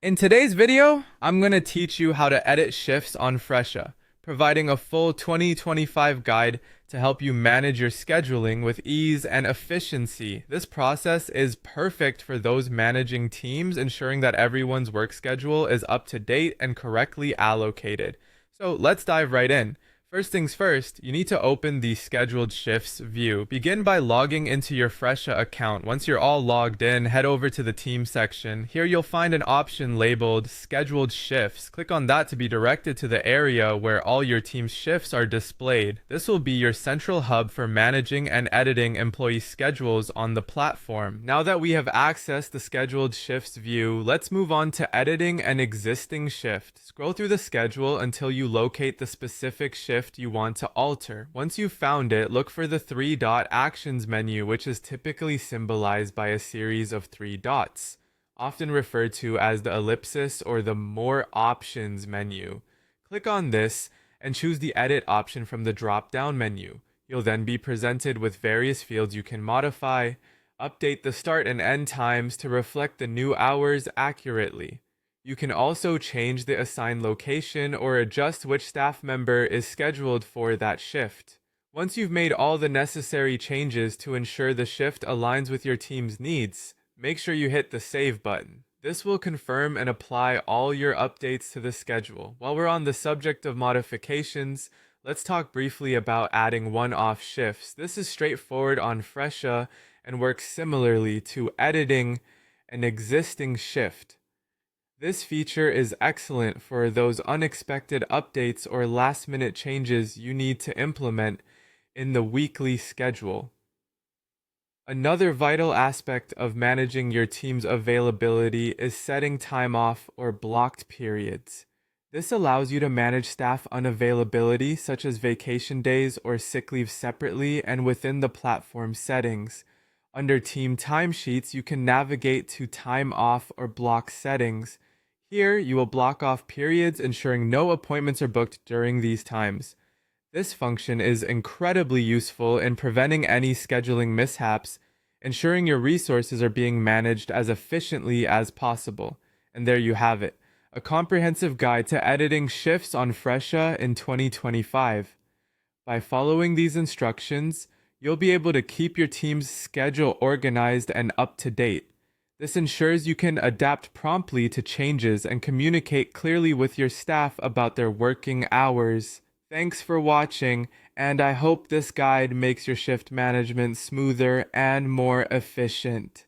In today's video, I'm going to teach you how to edit shifts on Fresha, providing a full 2025 guide to help you manage your scheduling with ease and efficiency. This process is perfect for those managing teams, ensuring that everyone's work schedule is up to date and correctly allocated. So let's dive right in. First things first, you need to open the scheduled shifts view. Begin by logging into your Fresha account. Once you're all logged in, head over to the team section. Here you'll find an option labeled scheduled shifts. Click on that to be directed to the area where all your team's shifts are displayed. This will be your central hub for managing and editing employee schedules on the platform. Now that we have accessed the scheduled shifts view, let's move on to editing an existing shift. Scroll through the schedule until you locate the specific shift you want to alter. Once you've found it, look for the three-dot actions menu, which is typically symbolized by a series of three dots, often referred to as the ellipsis or the More Options menu. Click on this and choose the Edit option from the drop-down menu. You'll then be presented with various fields you can modify. Update the start and end times to reflect the new hours accurately. You can also change the assigned location or adjust which staff member is scheduled for that shift. Once you've made all the necessary changes to ensure the shift aligns with your team's needs, make sure you hit the Save button. This will confirm and apply all your updates to the schedule. While we're on the subject of modifications, let's talk briefly about adding one-off shifts. This is straightforward on Fresha and works similarly to editing an existing shift. This feature is excellent for those unexpected updates or last-minute changes you need to implement in the weekly schedule. Another vital aspect of managing your team's availability is setting time off or blocked periods. This allows you to manage staff unavailability, such as vacation days or sick leave, separately and within the platform settings. Under Team Timesheets, you can navigate to Time Off or Block settings. Here, you will block off periods, ensuring no appointments are booked during these times. This function is incredibly useful in preventing any scheduling mishaps, ensuring your resources are being managed as efficiently as possible. And there you have it, a comprehensive guide to editing shifts on Fresha in 2025. By following these instructions, you'll be able to keep your team's schedule organized and up to date. This ensures you can adapt promptly to changes and communicate clearly with your staff about their working hours. Thanks for watching, and I hope this guide makes your shift management smoother and more efficient.